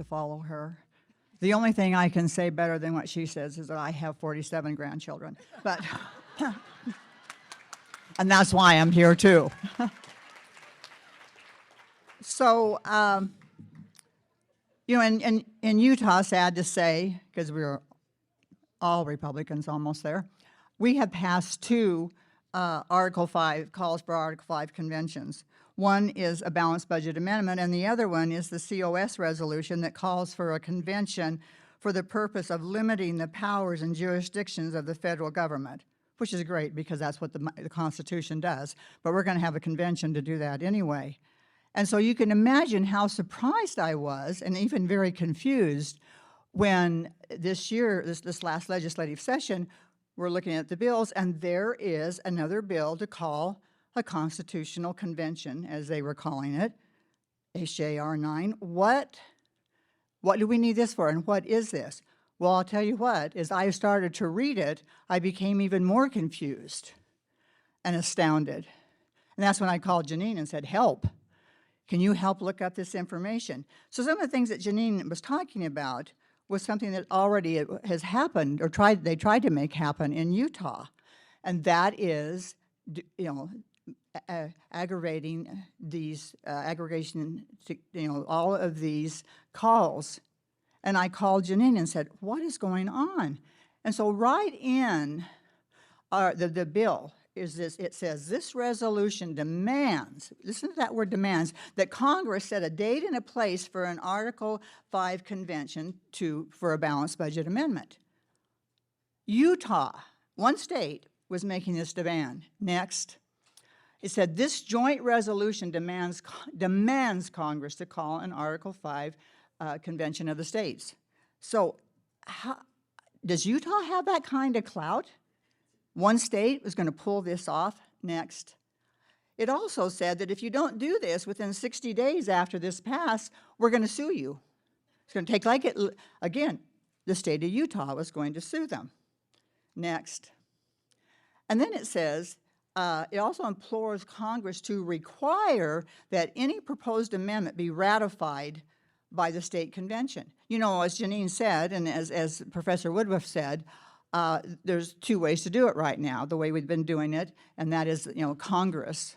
to follow her. The only thing I can say better than what she says is that I have 47 grandchildren. But and that's why I'm here too. So, you know, in Utah, sad to say, because we were all Republicans almost there, we have passed two Article 5, calls for Article 5 conventions. One is a balanced budget amendment, and the other one is the COS resolution that calls for a convention for the purpose of limiting the powers and jurisdictions of the federal government, which is great because that's what the Constitution does. But we're going to have a convention to do that anyway. And so you can imagine how surprised I was, and even very confused, when this year, this last legislative session, we're looking at the bills, and there is another bill to call a constitutional convention, as they were calling it, HJR 9. What do we need this for, and what is this? Well, I'll tell you what, as I started to read it, I became even more confused and astounded. And that's when I called Janine and said, help. Can you help look up this information? So some of the things that Janine was talking about was something that already has happened, or they tried to make happen in Utah. And that is, you know, aggregation, you know, all of these calls. And I called Janine and said, what is going on? And so right in the bill is this, it says, this resolution demands, listen to that word demands, that Congress set a date and a place for an Article 5 convention for a balanced budget amendment. Utah, one state, was making this demand. Next. It said, this joint resolution demands Congress to call an Article 5 convention of the states. So does Utah have that kind of clout? One state was going to pull this off. Next. It also said that if you don't do this within 60 days after this passed, we're going to sue you. It's going to take like it, again, the state of Utah was going to sue them. Next. And then it says, it also implores Congress to require that any proposed amendment be ratified by the state convention. You know, as Janine said, and as Professor Woodruff said, there's two ways to do it right now, the way we've been doing it, and that is, you know, Congress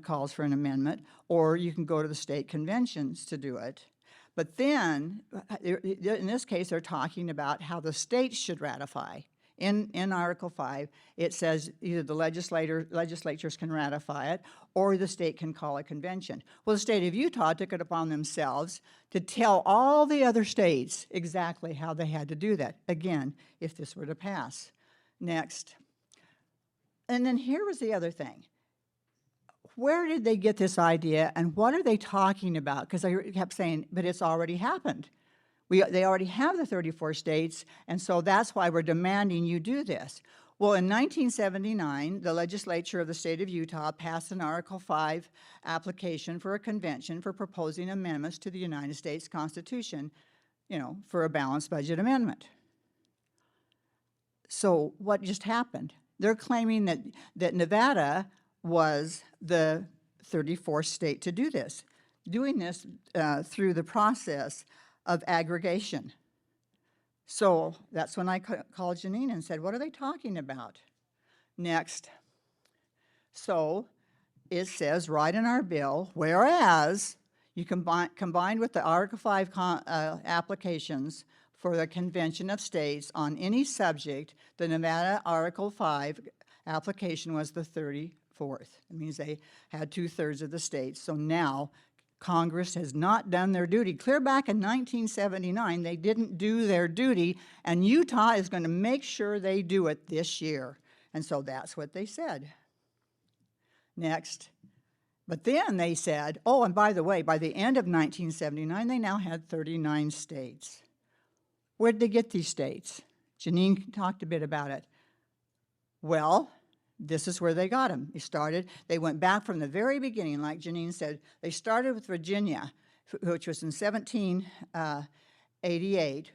calls for an amendment, or you can go to the state conventions to do it. But then, in this case, they're talking about how the states should ratify. In Article 5, it says either the legislatures can ratify it or the state can call a convention. Well, the state of Utah took it upon themselves to tell all the other states exactly how they had to do that, again, if this were to pass. Next. And then here was the other thing. Where did they get this idea, and what are they talking about? Because I kept saying, but it's already happened. They already have the 34 states, and so that's why we're demanding you do this. Well, in 1979, the legislature of the state of Utah passed an Article 5 application for a convention for proposing amendments to the United States Constitution, you know, for a balanced budget amendment. So what just happened? They're claiming that Nevada was the 34th state to do this, doing this through the process of aggregation. So that's when I called Janine and said, what are they talking about? Next. So it says right in our bill, whereas you combined with the Article 5 applications for the Convention of States on any subject, the Nevada Article 5 application was the 34th. It means they had 2/3 of the states. So now Congress has not done their duty. Clear back in 1979, they didn't do their duty, and Utah is going to make sure they do it this year. And so that's what they said. Next. But then they said, oh, and by the way, by the end of 1979, they now had 39 states. Where did they get these states? Janine talked a bit about it. Well, this is where they got them. They went back from the very beginning, like Janine said. They started with Virginia, which was in 1788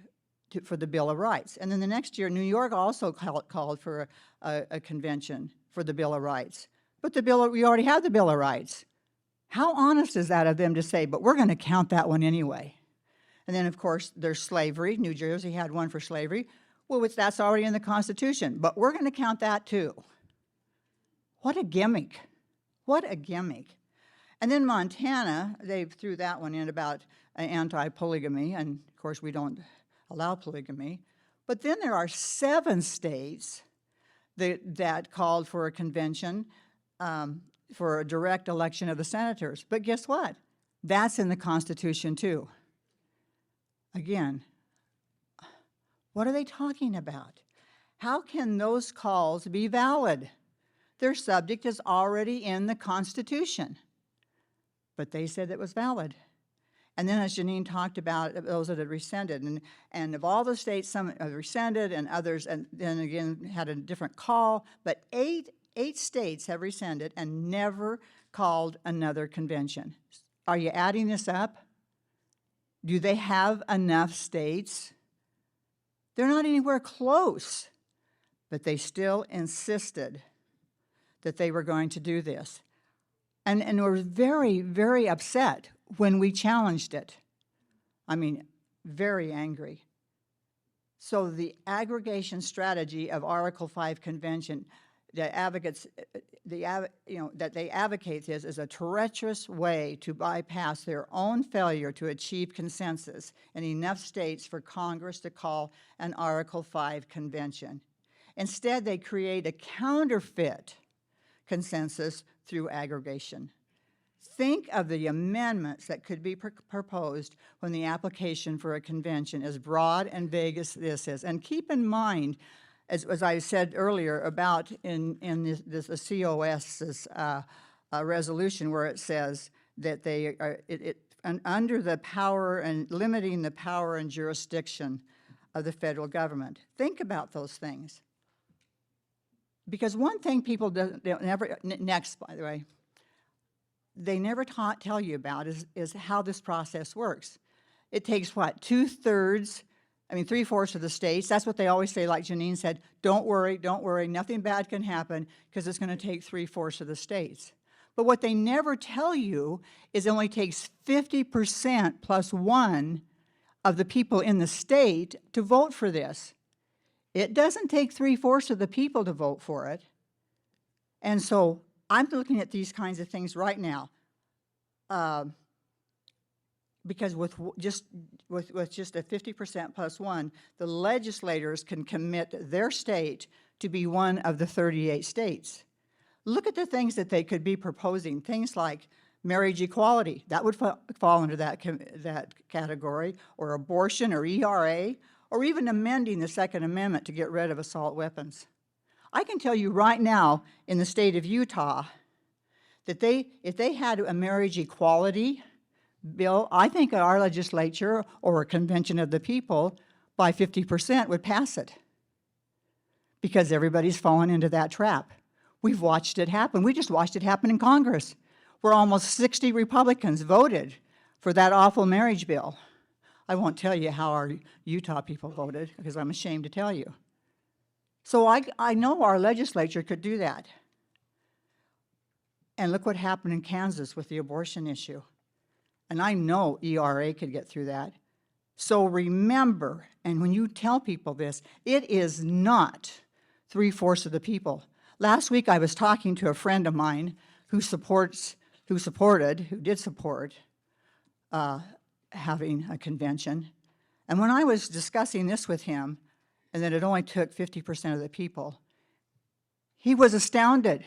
for the Bill of Rights. And then the next year, New York also called for a convention for the Bill of Rights. But we already have the Bill of Rights. How honest is that of them to say, but we're going to count that one anyway? And then, of course, there's slavery. New Jersey had one for slavery. Well, that's already in the Constitution, but we're going to count that too. What a gimmick. What a gimmick. And then Montana, they threw that one in about anti-polygamy, and of course we don't allow polygamy. But then there are 7 states that called for a convention for a direct election of the senators. But guess what? That's in the Constitution too. Again, what are they talking about? How can those calls be valid? Their subject is already in the Constitution. But they said it was valid. And then as Janine talked about, those that had rescinded, and of all the states, some have rescinded and others, and then again had a different call, but eight states have rescinded and never called another convention. Are you adding this up? Do they have enough states? They're not anywhere close, but they still insisted that they were going to do this. And were very, very upset when we challenged it. I mean, very angry. So the aggregation strategy of Article 5 Convention that advocates, that they advocate this is a treacherous way to bypass their own failure to achieve consensus in enough states for Congress to call an Article 5 convention. Instead, they create a counterfeit consensus through aggregation. Think of the amendments that could be proposed when the application for a convention is broad and vague as this is. And keep in mind, as I said earlier, about in this COS's resolution where it says that they are under the power and limiting the power and jurisdiction of the federal government. Think about those things. Because one thing people never, next, by the way, they never tell you about is how this process works. It takes what, 2/3, 3/4 of the states. That's what they always say, like Janine said, don't worry, nothing bad can happen because it's going to take 3/4 of the states. But what they never tell you is it only takes 50% plus 1 of the people in the state to vote for this. It doesn't take 3/4 of the people to vote for it. And so I'm looking at these kinds of things right now because with just a 50% plus 1, the legislators can commit their state to be one of the 38 states. Look at the things that they could be proposing, things like marriage equality. That would fall under that category, or abortion or ERA, or even amending the Second Amendment to get rid of assault weapons. I can tell you right now in the state of Utah that if they had a marriage equality bill, I think our legislature or a convention of the people by 50% would pass it because everybody's fallen into that trap. We've watched it happen. We just watched it happen in Congress where almost 60 Republicans voted for that awful marriage bill. I won't tell you how our Utah people voted because I'm ashamed to tell you. So I know our legislature could do that. And look what happened in Kansas with the abortion issue. And I know ERA could get through that. So remember, and when you tell people this, it is not 3/4 of the people. Last week I was talking to a friend of mine who did support having a convention. And when I was discussing this with him, and that it only took 50% of the people, he was astounded.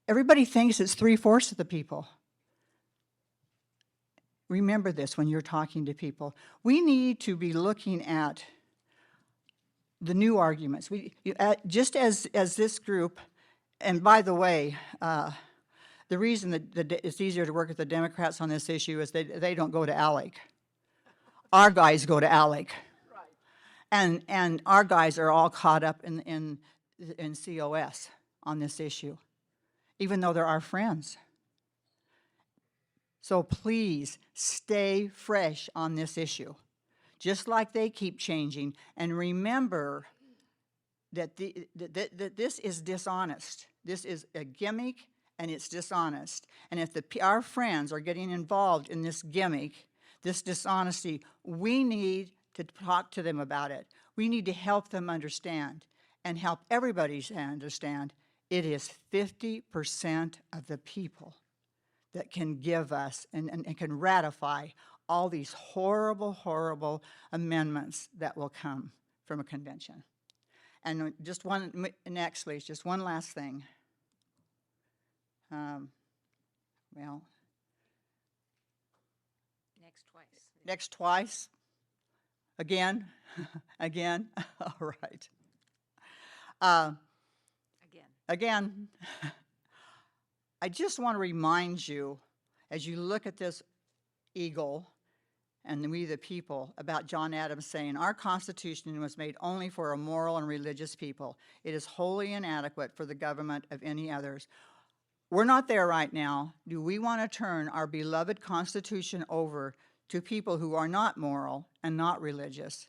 Everybody thinks it's 3/4 of the people. Remember this when you're talking to people. We need to be looking at the new arguments. Just as this group, and by the way, the reason that it's easier to work with the Democrats on this issue is they don't go to ALEC. Our guys go to ALEC. Right. And our guys are all caught up in COS on this issue, even though they're our friends. So please stay fresh on this issue, just like they keep changing. And remember that this is dishonest. This is a gimmick, and it's dishonest. And if our friends are getting involved in this gimmick, this dishonesty, we need to talk to them about it. We need to help them understand and help everybody understand it is 50% of the people that can give us and can ratify all these horrible, horrible amendments that will come from a convention. And just one, next please, just one last thing. Well, next twice, again, again, all right. Again, I just want to remind you, as you look at this eagle and we the people, about John Adams saying, our Constitution was made only for a moral and religious people. It is wholly inadequate for the government of any others. We're not there right now. Do we want to turn our beloved Constitution over to people who are not moral and not religious?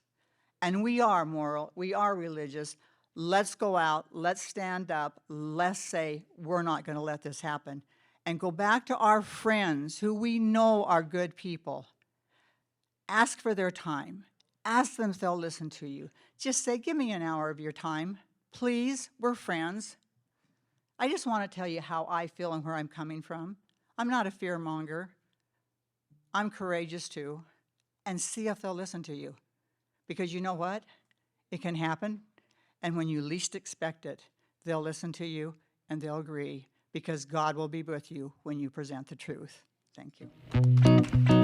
And we are moral, we are religious. Let's go out, let's stand up, let's say we're not going to let this happen. And go back to our friends who we know are good people. Ask for their time. Ask them if they'll listen to you. Just say, give me an hour of your time. Please, we're friends. I just want to tell you how I feel and where I'm coming from. I'm not a fearmonger. I'm courageous too. And see if they'll listen to you. Because you know what? It can happen. And when you least expect it, they'll listen to you and they'll agree, because God will be with you when you present the truth. Thank you.